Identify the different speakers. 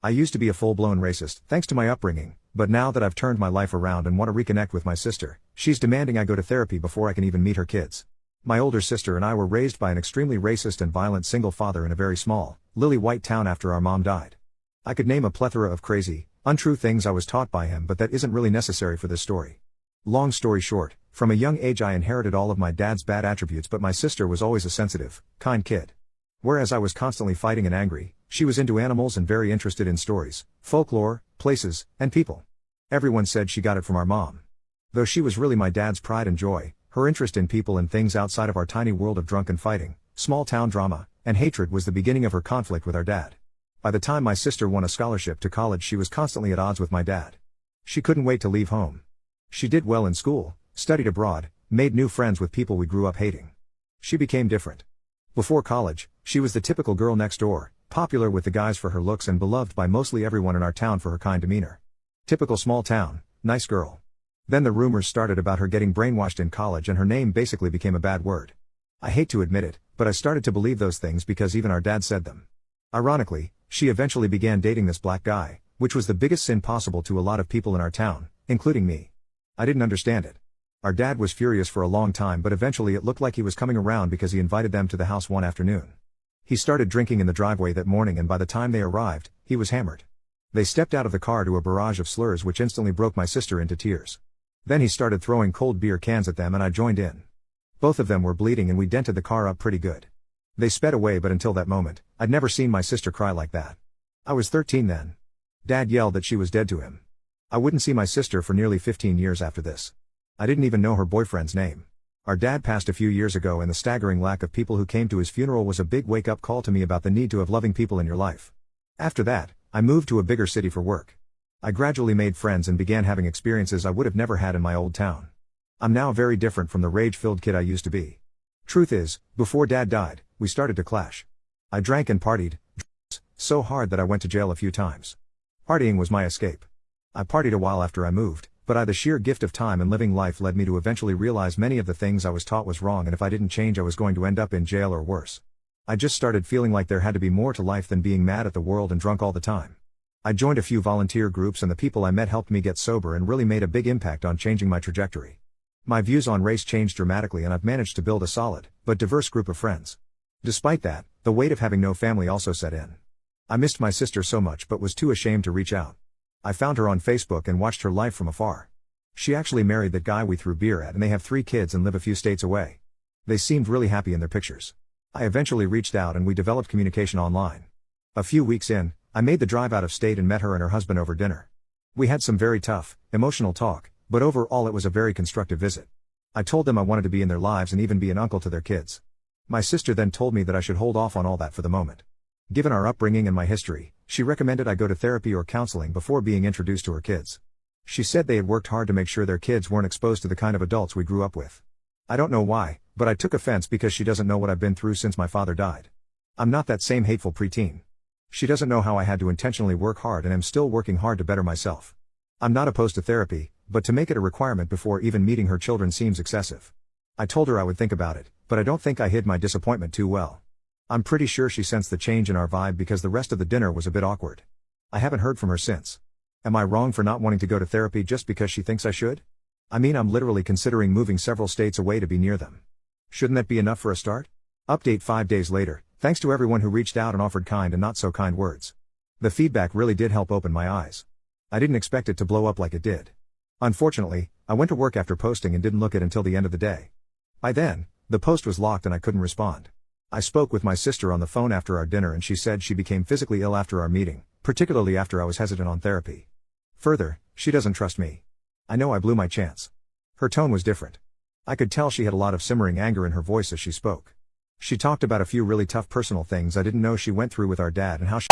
Speaker 1: I used to be a full-blown racist, thanks to my upbringing, but now that I've turned my life around and want to reconnect with my sister, she's demanding I go to therapy before I can even meet her kids. My older sister and I were raised by an extremely racist and violent single father in a very small, lily white town after our mom died. I could name a plethora of crazy, untrue things I was taught by him, but that isn't really necessary for this story. Long story short, from a young age I inherited all of my dad's bad attributes, but my sister was always a sensitive, kind kid. Whereas I was constantly fighting and angry, she was into animals and very interested in stories, folklore, places, and people. Everyone said she got it from our mom. Though she was really my dad's pride and joy, her interest in people and things outside of our tiny world of drunken fighting, small town drama, and hatred was the beginning of her conflict with our dad. By the time my sister won a scholarship to college, she was constantly at odds with my dad. She couldn't wait to leave home. She did well in school, studied abroad, made new friends with people we grew up hating. She became different. Before college, she was the typical girl next door, popular with the guys for her looks and beloved by mostly everyone in our town for her kind demeanor. Typical small town, nice girl. Then the rumors started about her getting brainwashed in college and her name basically became a bad word. I hate to admit it, but I started to believe those things because even our dad said them. Ironically, she eventually began dating this black guy, which was the biggest sin possible to a lot of people in our town, including me. I didn't understand it. Our dad was furious for a long time, but eventually it looked like he was coming around because he invited them to the house one afternoon. He started drinking in the driveway that morning, and by the time they arrived, he was hammered. They stepped out of the car to a barrage of slurs which instantly broke my sister into tears. Then he started throwing cold beer cans at them and I joined in. Both of them were bleeding and we dented the car up pretty good. They sped away, but until that moment, I'd never seen my sister cry like that. I was 13 then. Dad yelled that she was dead to him. I wouldn't see my sister for nearly 15 years after this. I didn't even know her boyfriend's name. Our dad passed a few years ago, and the staggering lack of people who came to his funeral was a big wake-up call to me about the need to have loving people in your life. After that, I moved to a bigger city for work. I gradually made friends and began having experiences I would have never had in my old town. I'm now very different from the rage-filled kid I used to be. Truth is, before Dad died, we started to clash. I drank and partied, so hard that I went to jail a few times. Partying was my escape. I partied a while after I moved, but the sheer gift of time and living life led me to eventually realize many of the things I was taught was wrong, and if I didn't change I was going to end up in jail or worse. I just started feeling like there had to be more to life than being mad at the world and drunk all the time. I joined a few volunteer groups, and the people I met helped me get sober and really made a big impact on changing my trajectory. My views on race changed dramatically, and I've managed to build a solid, but diverse group of friends. Despite that, the weight of having no family also set in. I missed my sister so much but was too ashamed to reach out. I found her on Facebook and watched her life from afar. She actually married that guy we threw beer at, and they have 3 kids and live a few states away. They seemed really happy in their pictures. I eventually reached out and we developed communication online. A few weeks in, I made the drive out of state and met her and her husband over dinner. We had some very tough, emotional talk, but overall it was a very constructive visit. I told them I wanted to be in their lives and even be an uncle to their kids. My sister then told me that I should hold off on all that for the moment. Given our upbringing and my history, she recommended I go to therapy or counseling before being introduced to her kids. She said they had worked hard to make sure their kids weren't exposed to the kind of adults we grew up with. I don't know why, but I took offense because she doesn't know what I've been through since my father died. I'm not that same hateful preteen. She doesn't know how I had to intentionally work hard and am still working hard to better myself. I'm not opposed to therapy, but to make it a requirement before even meeting her children seems excessive. I told her I would think about it, but I don't think I hid my disappointment too well. I'm pretty sure she sensed the change in our vibe because the rest of the dinner was a bit awkward. I haven't heard from her since. Am I wrong for not wanting to go to therapy just because she thinks I should? I mean, I'm literally considering moving several states away to be near them. Shouldn't that be enough for a start? Update 5 days later, thanks to everyone who reached out and offered kind and not so kind words. The feedback really did help open my eyes. I didn't expect it to blow up like it did. Unfortunately, I went to work after posting and didn't look at it until the end of the day. By then, the post was locked and I couldn't respond. I spoke with my sister on the phone after our dinner and she said she became physically ill after our meeting, particularly after I was hesitant on therapy. Further, she doesn't trust me. I know I blew my chance. Her tone was different. I could tell she had a lot of simmering anger in her voice as she spoke. She talked about a few really tough personal things I didn't know she went through with our dad and how she